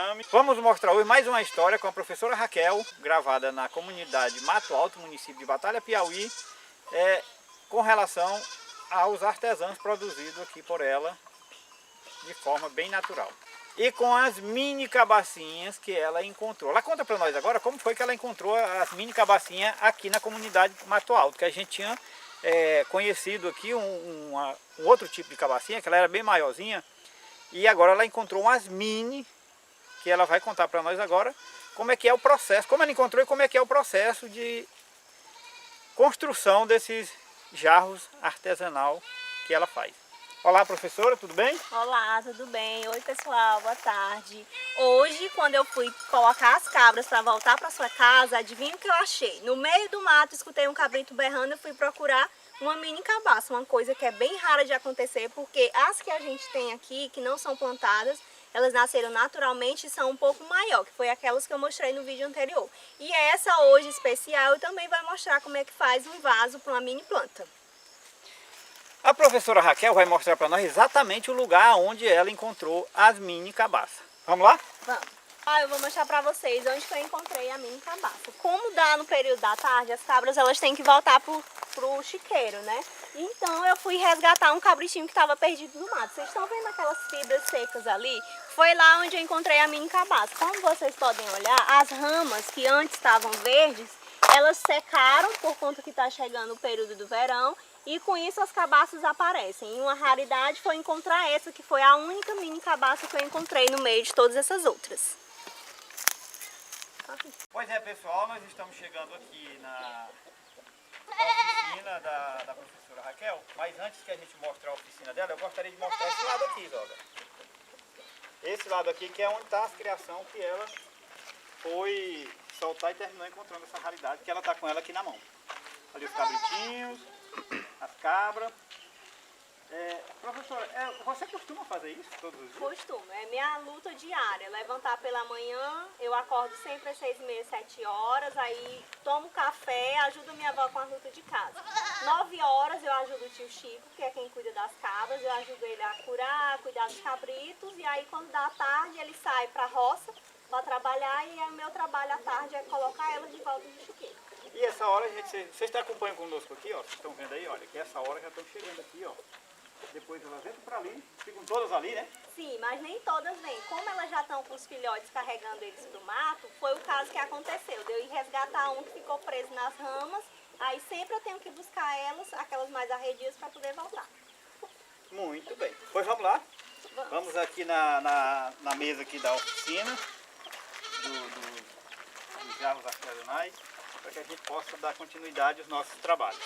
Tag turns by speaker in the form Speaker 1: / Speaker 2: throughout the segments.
Speaker 1: Enxame. Vamos mostrar hoje mais uma história com a professora Raquel, gravada na comunidade Mato Alto, município de Batalha, Piauí, com relação aos artesãos produzidos aqui por ela de forma bem natural. E com as mini cabacinhas que ela encontrou. Ela conta para nós agora como foi que ela encontrou as mini cabacinhas aqui na comunidade Mato Alto, que a gente tinha conhecido aqui um outro tipo de cabacinha, que ela era bem maiorzinha, e agora ela encontrou umas mini, que ela vai contar para nós agora como é que é o processo, como ela encontrou e como é que é o processo de construção desses jarros artesanal que ela faz. Olá, professora, tudo bem?
Speaker 2: Olá, tudo bem? Oi, pessoal, boa tarde. Hoje, quando eu fui colocar as cabras para voltar para sua casa, adivinha o que eu achei? No meio do mato, escutei um cabrito berrando e fui procurar uma mini cabaça, uma coisa que é bem rara de acontecer, porque as que a gente tem aqui, que não são plantadas, elas nasceram naturalmente e são um pouco maior, que foi aquelas que eu mostrei no vídeo anterior. E essa hoje especial também vai mostrar como é que faz um vaso para uma mini planta.
Speaker 1: A professora Raquel vai mostrar para nós exatamente o lugar onde ela encontrou as mini cabaças. Vamos lá?
Speaker 2: Vamos. Eu vou mostrar para vocês onde que eu encontrei a mini cabaça. Como dá no período da tarde, as cabras elas têm que voltar pro chiqueiro, né? Então eu fui resgatar um cabritinho que estava perdido no mato. Vocês estão vendo aquelas fibras secas ali? Foi lá onde eu encontrei a mini cabaça. Como vocês podem olhar, as ramas que antes estavam verdes, elas secaram por conta que está chegando o período do verão. E com isso as cabaças aparecem. E uma raridade foi encontrar essa, que foi a única mini cabaça que eu encontrei no meio de todas essas outras.
Speaker 1: Pois é, pessoal, nós estamos chegando aqui na oficina da professora Raquel. Mas antes que a gente mostre a oficina dela, eu gostaria de mostrar esse lado aqui, Zoga. Esse lado aqui que é onde está a criação que ela foi soltar e terminou encontrando essa raridade, que ela está com ela aqui na mão. Ali os cabritinhos, as cabras. Professora, você costuma fazer isso todos os dias?
Speaker 2: Costumo, é minha luta diária. Levantar pela manhã, eu acordo sempre às 6h30, 7 horas, aí tomo café, ajudo minha avó com a luta de casa. 9 horas eu ajudo o tio Chico, que é quem cuida das cabras, eu ajudo ele a curar, a cuidar dos cabritos, e aí quando dá tarde ele sai para a roça para trabalhar, e aí o meu trabalho à tarde é colocar elas de volta no chiqueiro.
Speaker 1: E essa hora, vocês estão acompanhando conosco aqui, ó, vocês estão vendo aí, olha, que essa hora já estão chegando aqui, ó. Depois elas entram para ali, ficam todas ali, né?
Speaker 2: Sim, mas nem todas vêm. Como elas já estão com os filhotes carregando eles pro mato, foi o caso que aconteceu. De eu ir resgatar um que ficou preso nas ramas, aí sempre eu tenho que buscar elas, aquelas mais arredias, para poder voltar.
Speaker 1: Muito bem. Pois vamos lá. Vamos aqui na mesa aqui da oficina dos jarros artesanais, para que a gente possa dar continuidade aos nossos trabalhos.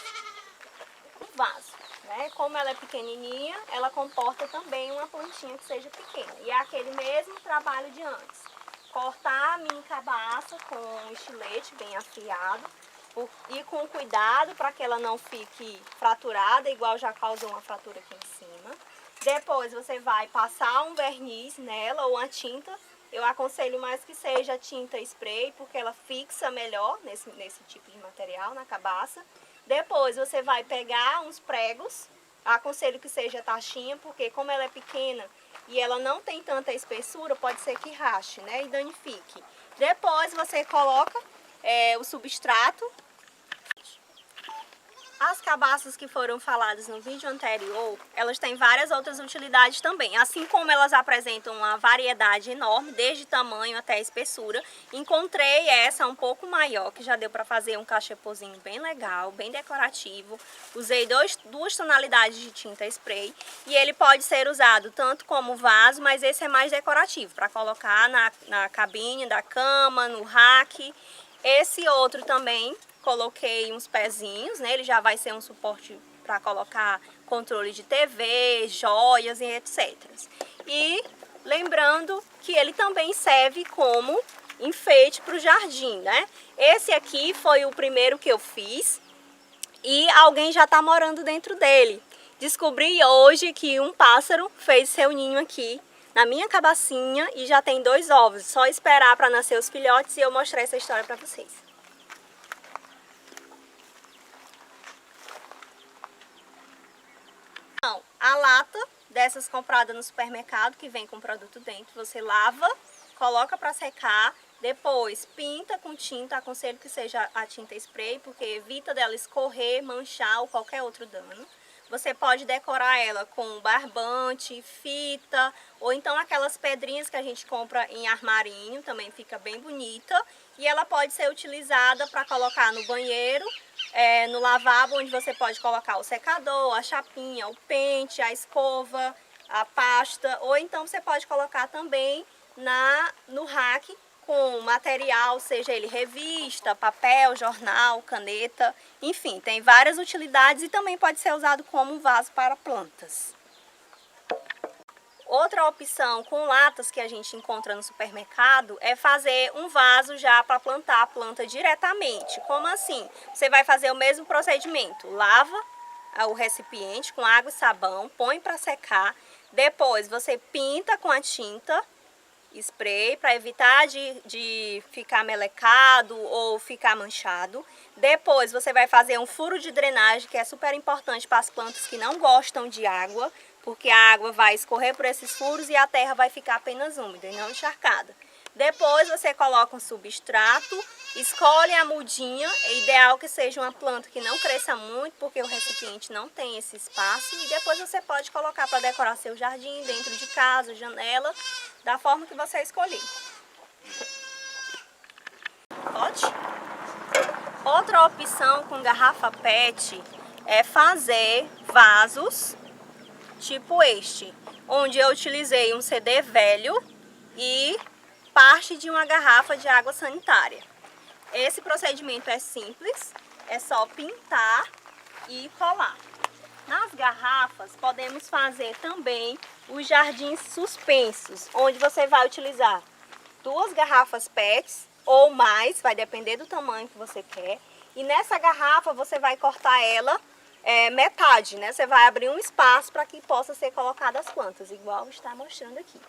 Speaker 2: O vaso, né? Como ela é pequenininha, ela comporta também uma plantinha que seja pequena. E é aquele mesmo trabalho de antes. Cortar a mini cabaça com um estilete bem afiado e com cuidado para que ela não fique fraturada, igual já causou uma fratura aqui em cima. Depois você vai passar um verniz nela ou uma tinta. Eu aconselho mais que seja tinta spray, porque ela fixa melhor nesse tipo de material na cabaça. Depois você vai pegar uns pregos, aconselho que seja taxinha, porque como ela é pequena e ela não tem tanta espessura, pode ser que rache, né, e danifique. Depois você coloca o substrato. As cabaças que foram faladas no vídeo anterior, elas têm várias outras utilidades também. Assim como elas apresentam uma variedade enorme, desde tamanho até espessura, encontrei essa um pouco maior, que já deu para fazer um cachepozinho bem legal, bem decorativo. Usei duas tonalidades de tinta spray e ele pode ser usado tanto como vaso, mas esse é mais decorativo, para colocar na cabine da cama, no rack. Esse outro também coloquei uns pezinhos, né? Ele já vai ser um suporte para colocar controle de TV, joias e etc. E lembrando que ele também serve como enfeite para o jardim, né? Esse aqui foi o primeiro que eu fiz e alguém já está morando dentro dele. Descobri hoje que um pássaro fez seu ninho aqui na minha cabacinha e já tem 2 ovos. Só esperar para nascer os filhotes e eu mostrar essa história para vocês. A lata dessas compradas no supermercado, que vem com produto dentro, você lava coloca para secar, depois pinta com tinta, aconselho que seja a tinta spray, porque evita dela escorrer, manchar ou qualquer outro dano. Você pode decorar ela com barbante, fita, ou então aquelas pedrinhas que a gente compra em armarinho, também fica bem bonita. E ela pode ser utilizada para colocar no banheiro, no lavabo, onde você pode colocar o secador, a chapinha, o pente, a escova, a pasta. Ou então você pode colocar também no rack, com material, seja ele revista, papel, jornal, caneta, enfim, tem várias utilidades e também pode ser usado como um vaso para plantas. Outra opção com latas que a gente encontra no supermercado é fazer um vaso já para plantar a planta diretamente. Como assim? Você vai fazer o mesmo procedimento, lava o recipiente com água e sabão, põe para secar, depois você pinta com a tinta spray para evitar de ficar melecado ou ficar manchado. Depois você vai fazer um furo de drenagem, que é super importante para as plantas que não gostam de água, porque a água vai escorrer por esses furos e a terra vai ficar apenas úmida e não encharcada. Depois você coloca um substrato, escolhe a mudinha, é ideal que seja uma planta que não cresça muito, porque o recipiente não tem esse espaço, e depois você pode colocar para decorar seu jardim, dentro de casa, janela, da forma que você escolher. Pode? Outra opção com garrafa PET é fazer vasos tipo este, onde eu utilizei um CD velho e parte de uma garrafa de água sanitária. Esse procedimento é simples, é só pintar e colar. Nas garrafas podemos fazer também os jardins suspensos, onde você vai utilizar 2 garrafas PETs ou mais, vai depender do tamanho que você quer. E nessa garrafa você vai cortar ela metade, né? Você vai abrir um espaço para que possa ser colocadas as plantas, igual está mostrando aqui.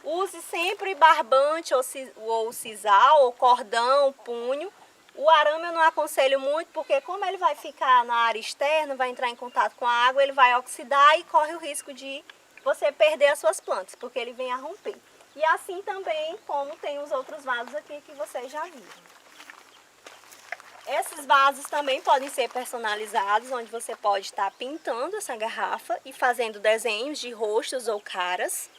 Speaker 2: Use sempre barbante ou sisal, ou cordão, punho. O arame eu não aconselho muito, porque como ele vai ficar na área externa, vai entrar em contato com a água, ele vai oxidar e corre o risco de você perder as suas plantas, porque ele vem a romper. E assim também como tem os outros vasos aqui que vocês já viram. Esses vasos também podem ser personalizados, onde você pode estar pintando essa garrafa e fazendo desenhos de rostos ou caras.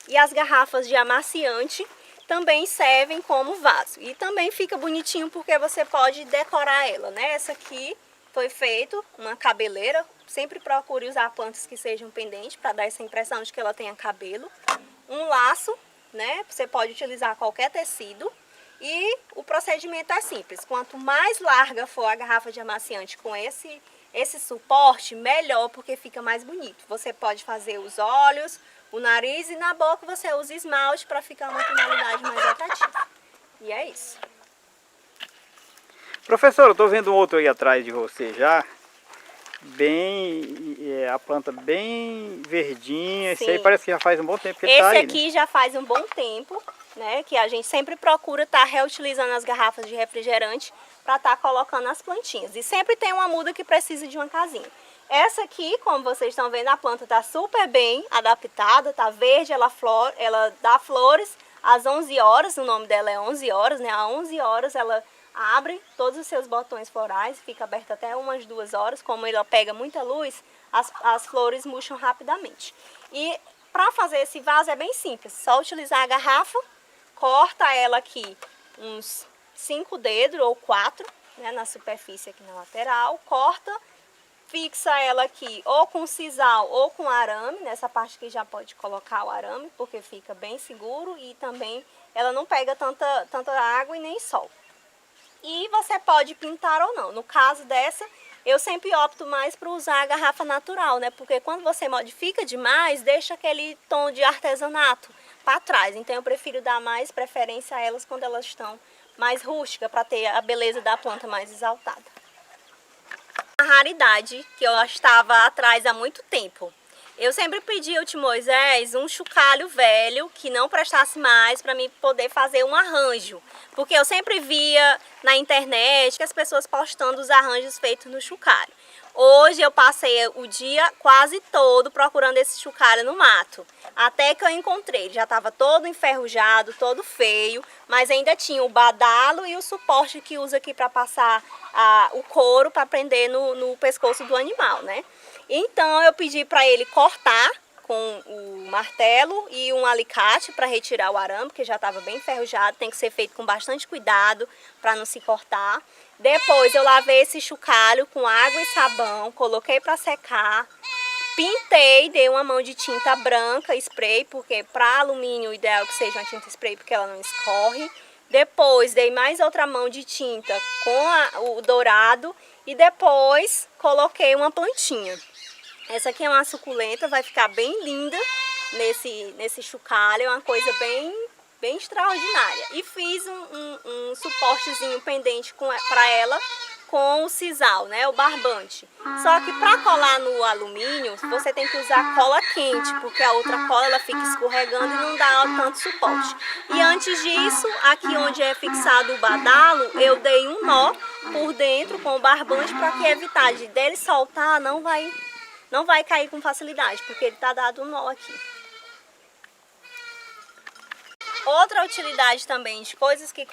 Speaker 2: E as garrafas de amaciante também servem como vaso. E também fica bonitinho porque você pode decorar ela, né? Essa aqui foi feito uma cabeleira. Sempre procure usar plantas que sejam pendentes para dar essa impressão de que ela tenha cabelo. Um laço, né? Você pode utilizar qualquer tecido. E o procedimento é simples. Quanto mais larga for a garrafa de amaciante com esse suporte, melhor, porque fica mais bonito. Você pode fazer os olhos, o nariz, e na boca você usa esmalte para ficar uma tonalidade mais atrativa. E é isso.
Speaker 1: Professor, eu estou vendo outro aí atrás de você já. A planta bem verdinha.
Speaker 2: Sim.
Speaker 1: Esse aí parece que já faz um bom tempo que ele está aí.
Speaker 2: Esse aqui, né, já faz um bom tempo, né? Que a gente sempre procura estar reutilizando as garrafas de refrigerante para estar colocando as plantinhas. E sempre tem uma muda que precisa de uma casinha. Essa aqui, como vocês estão vendo, a planta está super bem adaptada, está verde, ela dá flores às 11 horas, o nome dela é 11 horas, né? Às 11 horas ela abre todos os seus botões florais, fica aberta até umas 2 horas, como ela pega muita luz, as flores murcham rapidamente. E para fazer esse vaso é bem simples, só utilizar a garrafa, corta ela aqui uns 5 dedos ou 4, né, na superfície aqui na lateral, corta, fixa ela aqui ou com sisal ou com arame, nessa parte aqui já pode colocar o arame, porque fica bem seguro e também ela não pega tanta água e nem sol. E você pode pintar ou não. No caso dessa, eu sempre opto mais para usar a garrafa natural, né? Porque quando você modifica demais, deixa aquele tom de artesanato para trás. Então eu prefiro dar mais preferência a elas quando elas estão mais rústicas, para ter a beleza da planta mais exaltada. Uma raridade que eu estava atrás há muito tempo. Eu sempre pedi ao tio Moisés um chocalho velho que não prestasse mais para mim poder fazer um arranjo. Porque eu sempre via na internet que as pessoas postando os arranjos feitos no chocalho. Hoje eu passei o dia quase todo procurando esse chocalho no mato. Até que eu encontrei, ele já estava todo enferrujado, todo feio, mas ainda tinha o badalo e o suporte que usa aqui para passar o couro para prender no pescoço do animal, né? Então eu pedi para ele cortar com o martelo e um alicate para retirar o arame, que já estava bem enferrujado, tem que ser feito com bastante cuidado para não se cortar. Depois eu lavei esse chocalho com água e sabão, coloquei para secar, pintei, dei uma mão de tinta branca, spray, porque para alumínio o ideal é que seja uma tinta spray porque ela não escorre. Depois dei mais outra mão de tinta com o dourado e depois coloquei uma plantinha. Essa aqui é uma suculenta, vai ficar bem linda nesse chocalho, é uma coisa bem extraordinária. E fiz um suportezinho pendente para ela com o sisal, né, o barbante. Só que para colar no alumínio, você tem que usar cola quente, porque a outra cola ela fica escorregando e não dá tanto suporte. E antes disso, aqui onde é fixado o badalo, eu dei um nó por dentro com o barbante para que evitar dele soltar, não vai cair com facilidade, porque ele está dado um nó aqui. Outra utilidade também de coisas que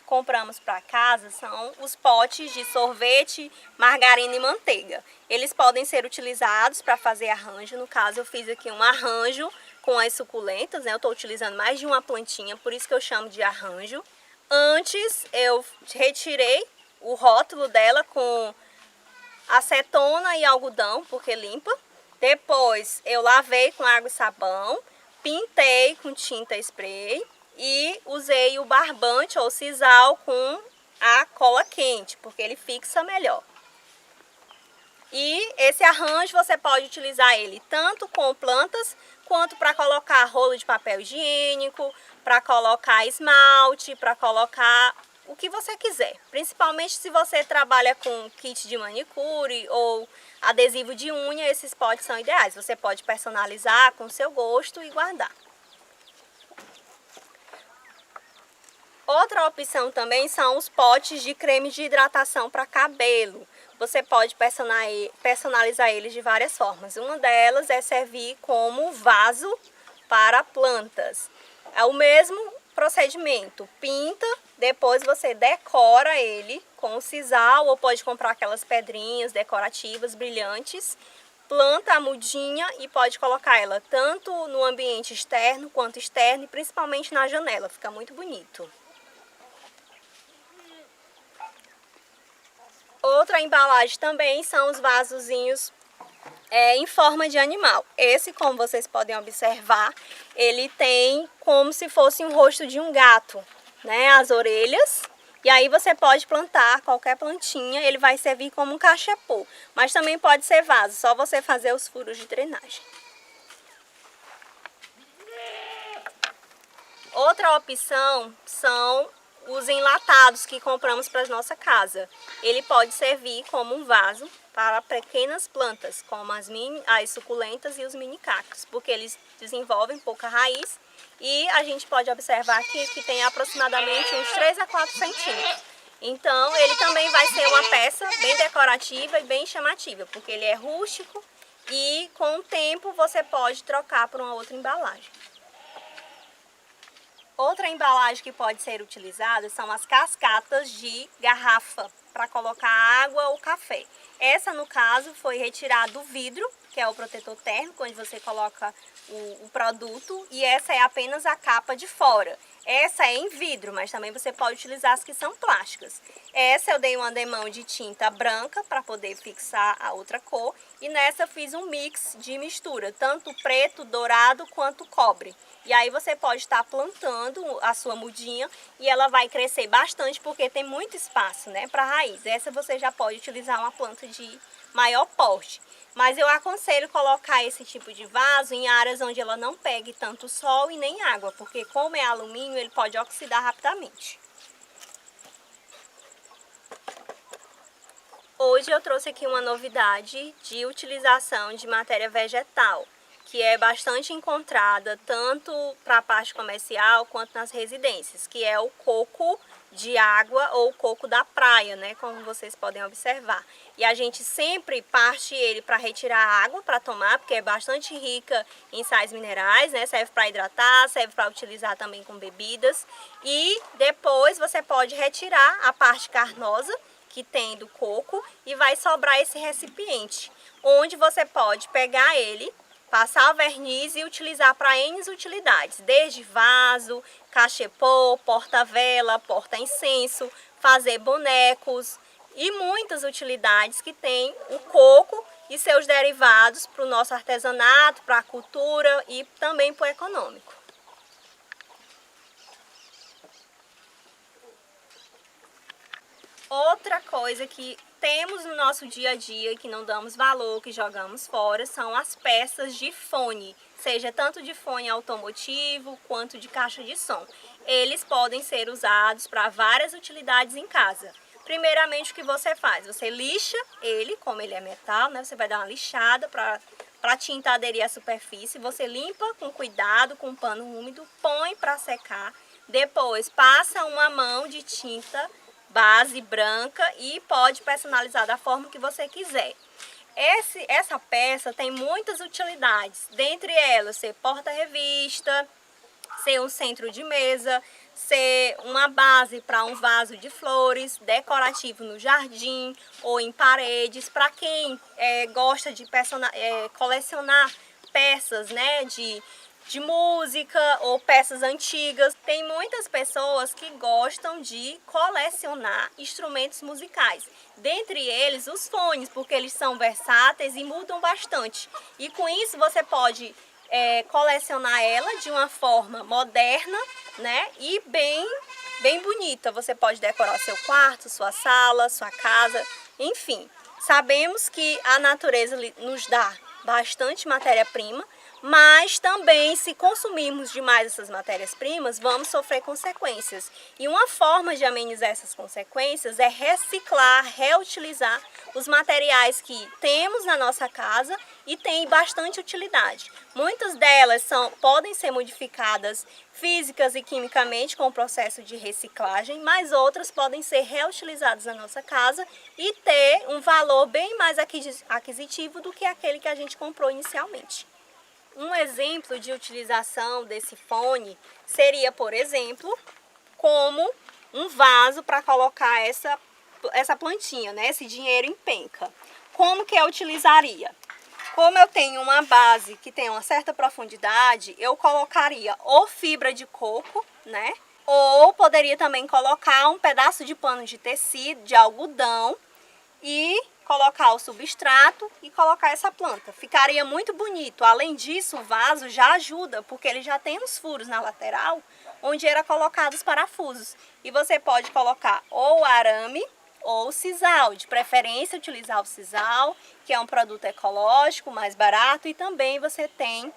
Speaker 2: compramos para casa são os potes de sorvete, margarina e manteiga. Eles podem ser utilizados para fazer arranjo. No caso, eu fiz aqui um arranjo com as suculentas, né? Eu estou utilizando mais de uma plantinha, por isso que eu chamo de arranjo. Antes, eu retirei o rótulo dela com acetona e algodão, porque limpa. Depois eu lavei com água e sabão, pintei com tinta spray e usei o barbante ou sisal com a cola quente, porque ele fixa melhor. E esse arranjo você pode utilizar ele tanto com plantas, quanto para colocar rolo de papel higiênico, para colocar esmalte, para colocar o que você quiser. Principalmente se você trabalha com kit de manicure ou adesivo de unha, esses potes são ideais. Você pode personalizar com seu gosto e guardar. Outra opção também são os potes de creme de hidratação para cabelo. Você pode personalizar eles de várias formas. Uma delas é servir como vaso para plantas. É o mesmo procedimento, pinta, depois você decora ele com o sisal ou pode comprar aquelas pedrinhas decorativas, brilhantes, planta a mudinha e pode colocar ela tanto no ambiente externo quanto externo e principalmente na janela, fica muito bonito. Outra embalagem também são os vasozinhos em forma de animal. Esse, como vocês podem observar, ele tem como se fosse um rosto de um gato, né? As orelhas. E aí você pode plantar qualquer plantinha, ele vai servir como um cachepô. Mas também pode ser vaso, só você fazer os furos de drenagem. Outra opção são os enlatados que compramos para a nossa casa. Ele pode servir como um vaso para pequenas plantas, como as suculentas e os mini cactos, porque eles desenvolvem pouca raiz e a gente pode observar aqui que tem aproximadamente uns 3 a 4 centímetros. Então ele também vai ser uma peça bem decorativa e bem chamativa, porque ele é rústico e com o tempo você pode trocar por uma outra embalagem. Outra embalagem que pode ser utilizada são as cascatas de garrafa para colocar água ou café. Essa, no caso, foi retirado o vidro, que é o protetor térmico, onde você coloca o produto, e essa é apenas a capa de fora. Essa é em vidro, mas também você pode utilizar as que são plásticas. Essa eu dei uma demão de tinta branca para poder fixar a outra cor, e nessa eu fiz um mix de mistura, tanto preto, dourado quanto cobre. E aí você pode estar plantando a sua mudinha e ela vai crescer bastante porque tem muito espaço, né, para raiz. Essa você já pode utilizar uma planta de maior porte. Mas eu aconselho colocar esse tipo de vaso em áreas onde ela não pegue tanto sol e nem água, porque como é alumínio, ele pode oxidar rapidamente. Hoje eu trouxe aqui uma novidade de utilização de matéria vegetal, que é bastante encontrada tanto para a parte comercial quanto nas residências, que é o coco de água ou coco da praia, né, como vocês podem observar. E a gente sempre parte ele para retirar a água para tomar, porque é bastante rica em sais minerais, né, serve para hidratar, serve para utilizar também com bebidas. E depois você pode retirar a parte carnosa que tem do coco e vai sobrar esse recipiente, onde você pode pegar ele, passar o verniz e utilizar para N utilidades, desde vaso, cachepô, porta-vela, porta-incenso, fazer bonecos e muitas utilidades que tem o coco e seus derivados para o nosso artesanato, para a cultura e também para o econômico. Outra coisa que temos no nosso dia a dia, que não damos valor, que jogamos fora, são as peças de fone, seja tanto de fone automotivo quanto de caixa de som. Eles podem ser usados para várias utilidades em casa. Primeiramente, o que você faz? Você lixa ele, como ele é metal, né? Você vai dar uma lixada para a tinta aderir à superfície. Você limpa com cuidado, com um pano úmido, põe para secar. Depois, passa uma mão de tinta base branca e pode personalizar da forma que você quiser. Essa peça tem muitas utilidades, dentre elas ser porta-revista, ser um centro de mesa, ser uma base para um vaso de flores, decorativo no jardim ou em paredes, para quem gosta de colecionar peças, né, de música ou peças antigas. Tem muitas pessoas que gostam de colecionar instrumentos musicais, dentre eles os fones, porque eles são versáteis e mudam bastante. E com isso você pode colecionar ela de uma forma moderna, né, e bem bonita. Você pode decorar seu quarto, sua sala, sua casa, enfim. Sabemos que a natureza nos dá bastante matéria-prima, mas também, se consumirmos demais essas matérias-primas, vamos sofrer consequências. E uma forma de amenizar essas consequências é reciclar, reutilizar os materiais que temos na nossa casa e têm bastante utilidade. Muitas delas podem ser modificadas físicas e quimicamente com o processo de reciclagem, mas outras podem ser reutilizadas na nossa casa e ter um valor bem mais aquisitivo do que aquele que a gente comprou inicialmente. Um exemplo de utilização desse fone seria, por exemplo, como um vaso para colocar essa plantinha, né? Esse dinheiro em penca. Como que eu utilizaria? Como eu tenho uma base que tem uma certa profundidade, eu colocaria ou fibra de coco, né? Ou poderia também colocar um pedaço de pano de tecido, de algodão, e colocar o substrato e colocar essa planta. Ficaria muito bonito. Além disso, o vaso já ajuda, porque ele já tem uns furos na lateral, onde era colocados parafusos. E você pode colocar ou arame ou sisal. De preferência, utilizar o sisal, que é um produto ecológico, mais barato, e também você tem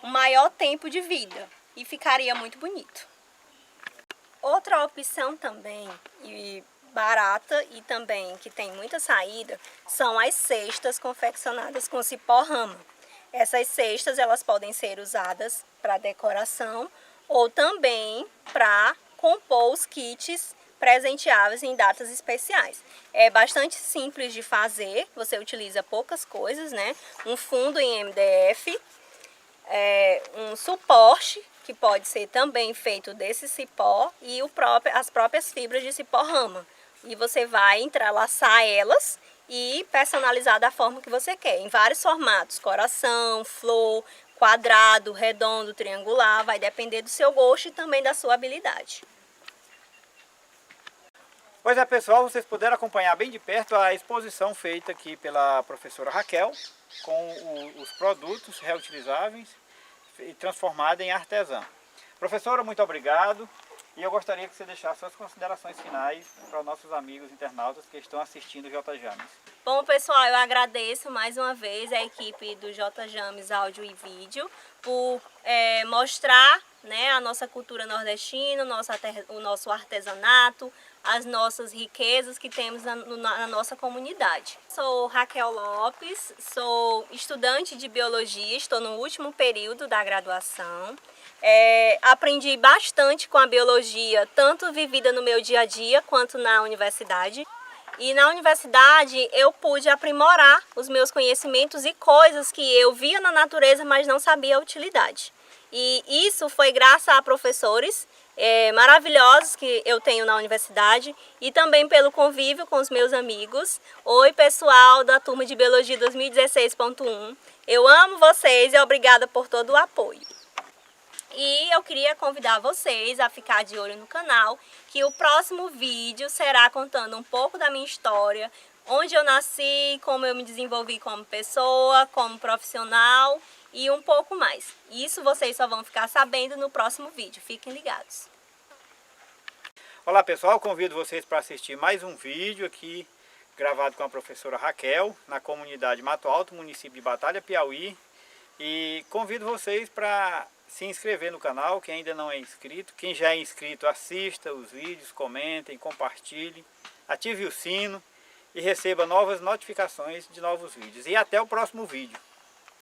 Speaker 2: um maior tempo de vida. E ficaria muito bonito. Outra opção também, barata e também que tem muita saída, são as cestas confeccionadas com cipó rama. Essas cestas elas podem ser usadas para decoração ou também para compor os kits presenteáveis em datas especiais. É bastante simples de fazer, você utiliza poucas coisas, né? Um fundo em MDF, um suporte que pode ser também feito desse cipó e as próprias fibras de cipó rama. E você vai entrelaçar elas e personalizar da forma que você quer, em vários formatos, coração, flor, quadrado, redondo, triangular, vai depender do seu gosto e também da sua habilidade.
Speaker 1: Pois é, pessoal, vocês puderam acompanhar bem de perto a exposição feita aqui pela professora Raquel, com os produtos reutilizáveis e transformados em artesã. Professora, muito obrigado. E eu gostaria que você deixasse suas considerações finais para os nossos amigos internautas que estão assistindo o J James.
Speaker 2: Bom, pessoal, eu agradeço mais uma vez a equipe do J James Áudio e Vídeo por mostrar né, a nossa cultura nordestina, o nosso artesanato, as nossas riquezas que temos na nossa comunidade. Sou Raquel Lopes, sou estudante de biologia, estou no último período da graduação. Aprendi bastante com a biologia, tanto vivida no meu dia a dia quanto na universidade. E na universidade eu pude aprimorar os meus conhecimentos e coisas que eu via na natureza, mas não sabia a utilidade. E isso foi graças a professores maravilhosos que eu tenho na universidade e também pelo convívio com os meus amigos. Oi, pessoal da turma de Biologia 2016.1. Eu amo vocês e obrigada por todo o apoio. E eu queria convidar vocês a ficar de olho no canal, que o próximo vídeo será contando um pouco da minha história, onde eu nasci, como eu me desenvolvi como pessoa, como profissional e um pouco mais. Isso vocês só vão ficar sabendo no próximo vídeo. Fiquem ligados.
Speaker 1: Olá pessoal, convido vocês para assistir mais um vídeo aqui gravado com a professora Raquel, na comunidade Mato Alto, município de Batalha, Piauí. E convido vocês para se inscrever no canal, quem ainda não é inscrito. Quem já é inscrito, assista os vídeos, comentem, compartilhem, ative o sino e receba novas notificações de novos vídeos. E até o próximo vídeo.